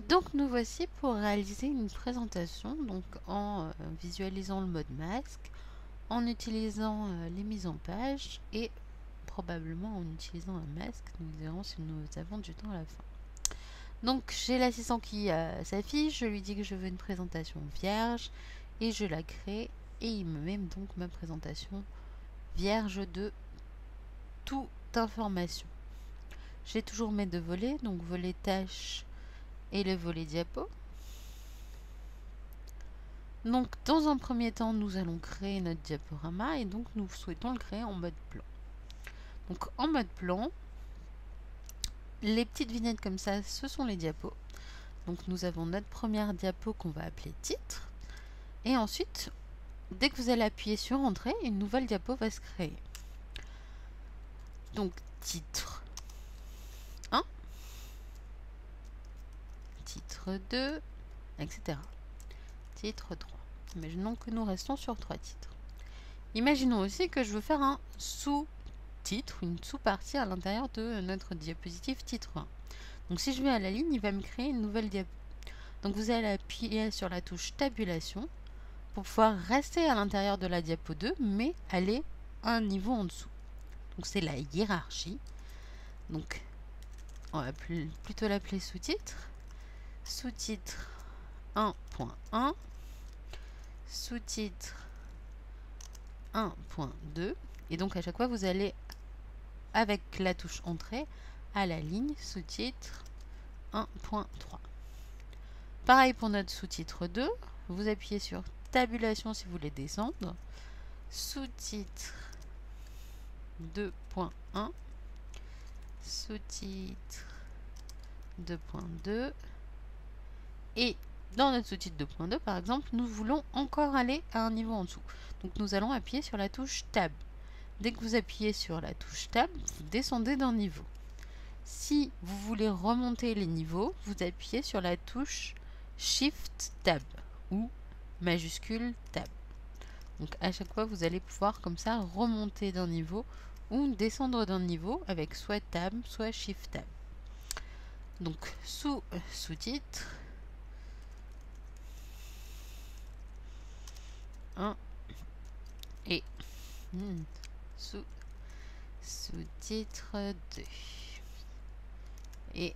Donc nous voici pour réaliser une présentation donc en visualisant le mode masque, en utilisant les mises en page et probablement en utilisant un masque. Nous verrons si nous avons du temps à la fin. Donc j'ai l'assistant qui s'affiche, je lui dis que je veux une présentation vierge et je la crée et il me met donc ma présentation vierge de toute information. J'ai toujours mes deux volets, donc volet tâches et le volet diapo. Donc dans un premier temps, nous allons créer notre diaporama et donc nous souhaitons le créer en mode plan. Donc en mode plan, les petites vignettes comme ça, ce sont les diapos. Donc nous avons notre première diapo qu'on va appeler titre. Et ensuite, dès que vous allez appuyer sur entrée, une nouvelle diapo va se créer. Donc titre 1, titre 2, etc. Titre 3. Imaginons que nous restons sur 3 titres. Imaginons aussi que je veux faire un sous-titre, une sous-partie à l'intérieur de notre diapositive titre 1. Donc si je vais à la ligne, il va me créer une nouvelle diapo. Donc vous allez appuyer sur la touche tabulation pour pouvoir rester à l'intérieur de la diapo 2, mais aller un niveau en dessous. Donc c'est la hiérarchie. Donc on va plutôt l'appeler sous-titre. Sous-titre 1.1, sous-titre 1.2. Et donc à chaque fois, vous allez, avec la touche entrée, à la ligne sous-titre 1.3. Pareil pour notre sous-titre 2. Vous appuyez sur tabulation si vous voulez descendre. Sous-titre 2.1. Sous-titre 2.2. Et dans notre sous-titre 2.2, par exemple, nous voulons encore aller à un niveau en dessous. Donc nous allons appuyer sur la touche Tab. Dès que vous appuyez sur la touche Tab, vous descendez d'un niveau. Si vous voulez remonter les niveaux, vous appuyez sur la touche Shift Tab ou majuscule Tab. Donc à chaque fois, vous allez pouvoir comme ça remonter d'un niveau ou descendre d'un niveau avec soit Tab, soit Shift Tab. Donc sous-titre 1 et sous-titre 2. Et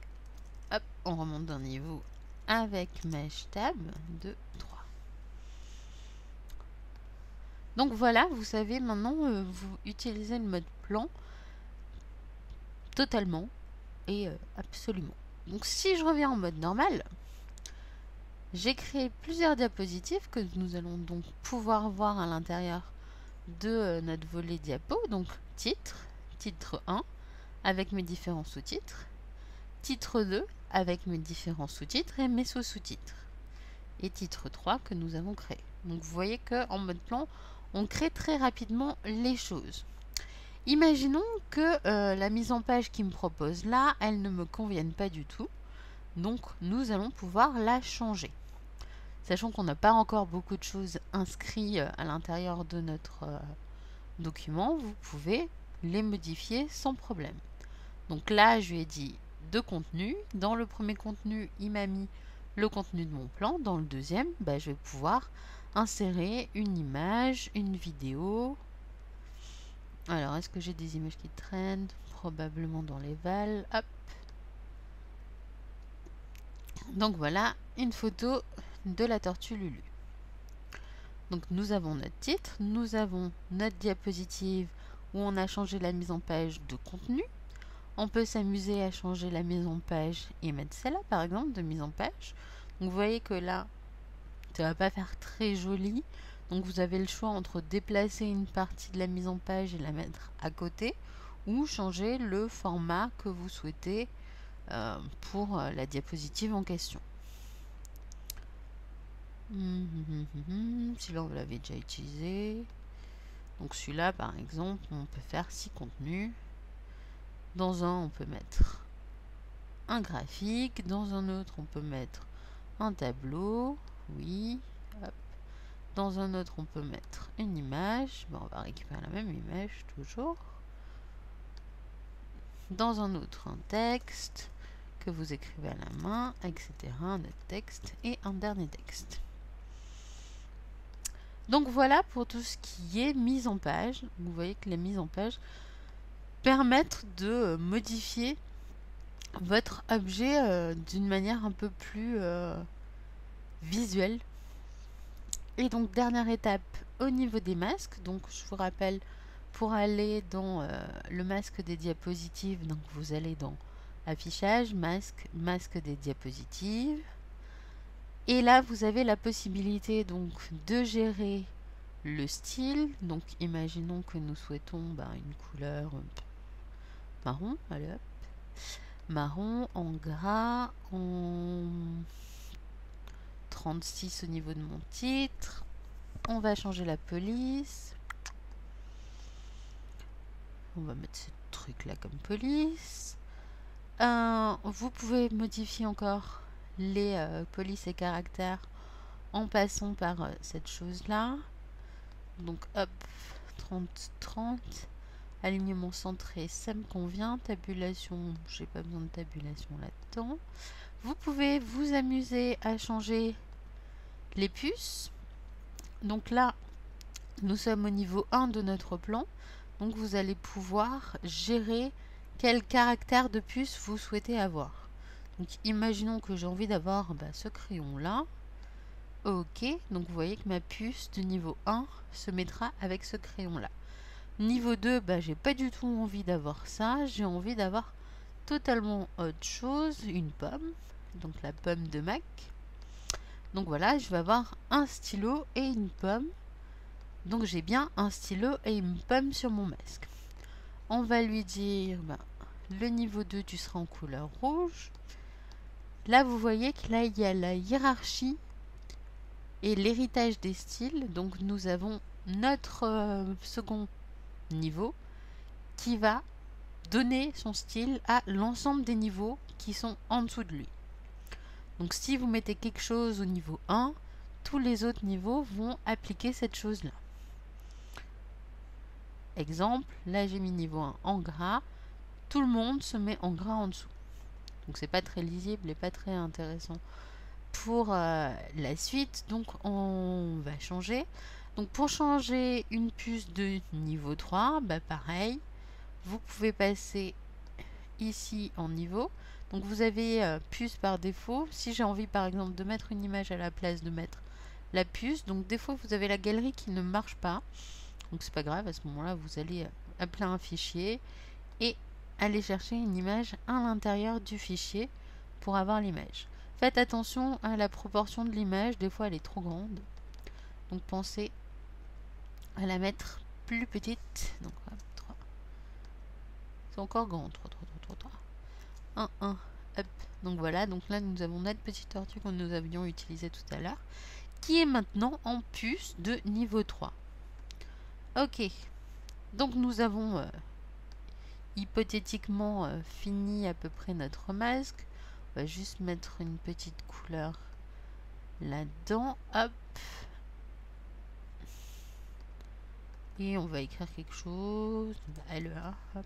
hop, on remonte d'un niveau avec Mesh Tab 2, 3. Donc voilà, vous savez maintenant, vous utilisez le mode plan totalement et absolument. Donc si je reviens en mode normal, j'ai créé plusieurs diapositives que nous allons donc pouvoir voir à l'intérieur de notre volet diapo. Donc titre 1 avec mes différents sous-titres, titre 2 avec mes différents sous-titres et mes sous-sous-titres, et titre 3 que nous avons créé. Donc vous voyez qu'en mode plan, on crée très rapidement les choses. Imaginons que la mise en page qui me propose là, elle ne me convienne pas du tout. Donc nous allons pouvoir la changer. Sachant qu'on n'a pas encore beaucoup de choses inscrites à l'intérieur de notre document, vous pouvez les modifier sans problème. Donc là, je lui ai dit deux contenus. Dans le premier contenu, il m'a mis le contenu de mon plan. Dans le deuxième, je vais pouvoir insérer une image, une vidéo. Alors, est-ce que j'ai des images qui traînent? Probablement dans les vals. Hop. Donc voilà, une photo de la tortue Lulu. Donc nous avons notre titre, nous avons notre diapositive où on a changé la mise en page de contenu. On peut s'amuser à changer la mise en page et mettre celle-là par exemple de mise en page. Donc vous voyez que là, ça va pas faire très joli. Donc vous avez le choix entre déplacer une partie de la mise en page et la mettre à côté ou changer le format que vous souhaitez pour la diapositive en question. Celui-là, on l'avait déjà utilisé. Donc celui-là, par exemple, on peut faire 6 contenus. Dans un, on peut mettre un graphique. Dans un autre, on peut mettre un tableau. Oui. Hop. Dans un autre, on peut mettre une image. On va récupérer la même image, toujours. Dans un autre, un texte. que vous écrivez à la main, etc. Notre texte et un dernier texte. Donc voilà pour tout ce qui est mise en page. Vous voyez que les mises en page permettent de modifier votre objet d'une manière un peu plus visuelle. Et donc dernière étape au niveau des masques. Donc je vous rappelle, pour aller dans le masque des diapositives, donc vous allez dans affichage, masque des diapositives. Et là, vous avez la possibilité donc de gérer le style. Donc, imaginons que nous souhaitons une couleur marron. Allez hop. Marron en gras, en 36 au niveau de mon titre. On va changer la police. On va mettre ce truc là comme police. Vous pouvez modifier encore les polices et caractères en passant par cette chose là. Donc hop, 30-30, alignement centré, ça me convient. Tabulation, j'ai pas besoin de tabulation là-dedans. Vous pouvez vous amuser à changer les puces. Donc là, nous sommes au niveau 1 de notre plan. Donc vous allez pouvoir gérer quel caractère de puce vous souhaitez avoir. Donc imaginons que j'ai envie d'avoir ce crayon là. Ok, donc vous voyez que ma puce de niveau 1 se mettra avec ce crayon là. Niveau 2, j'ai pas du tout envie d'avoir ça. J'ai envie d'avoir totalement autre chose. Une pomme, donc la pomme de Mac. Donc voilà, je vais avoir un stylo et une pomme. Donc j'ai bien un stylo et une pomme sur mon masque. On va lui dire, le niveau 2, tu seras en couleur rouge. Là, vous voyez que là, il y a la hiérarchie et l'héritage des styles. Donc nous avons notre second niveau qui va donner son style à l'ensemble des niveaux qui sont en dessous de lui. Donc si vous mettez quelque chose au niveau 1, tous les autres niveaux vont appliquer cette chose là. Exemple, là j'ai mis niveau 1 en gras, tout le monde se met en gras en dessous. Donc c'est pas très lisible et pas très intéressant pour la suite. Donc on va changer. Donc pour changer une puce de niveau 3, pareil, vous pouvez passer ici en niveau. Donc vous avez puce par défaut. Si j'ai envie par exemple de mettre une image à la place de mettre la puce, donc des fois vous avez la galerie qui ne marche pas. Donc c'est pas grave, à ce moment-là vous allez appeler un fichier et aller chercher une image à l'intérieur du fichier pour avoir l'image. Faites attention à la proportion de l'image, des fois elle est trop grande. Donc pensez à la mettre plus petite. Donc 3. C'est encore grand. 3. 1, 1. Hop. Donc voilà, donc là nous avons notre petite tortue que nous avions utilisée tout à l'heure, qui est maintenant en puce de niveau 3. Ok. Donc nous avons hypothétiquement fini à peu près notre masque. On va juste mettre une petite couleur là-dedans. Hop. Et on va écrire quelque chose. LEA. Hop.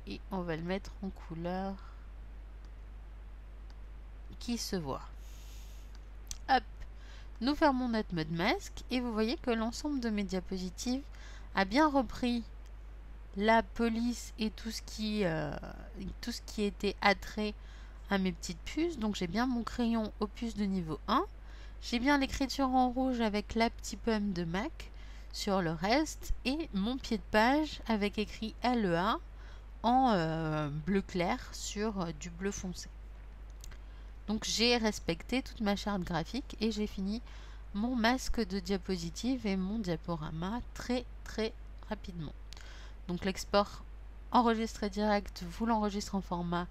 Et on va le mettre en couleur qui se voit. Hop. Nous fermons notre mode masque et vous voyez que l'ensemble de mes diapositives a bien repris la police et tout ce qui était attrait à mes petites puces. Donc j'ai bien mon crayon aux puces de niveau 1. J'ai bien l'écriture en rouge avec la petite pomme de Mac sur le reste et mon pied de page avec écrit LEA en bleu clair sur du bleu foncé. Donc j'ai respecté toute ma charte graphique et j'ai fini mon masque de diapositive et mon diaporama très rapidement. Donc l'export enregistré direct, vous l'enregistrez en format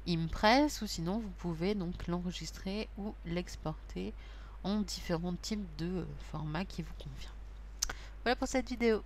Impress ou sinon vous pouvez donc l'enregistrer ou l'exporter en différents types de formats qui vous convient. Voilà pour cette vidéo.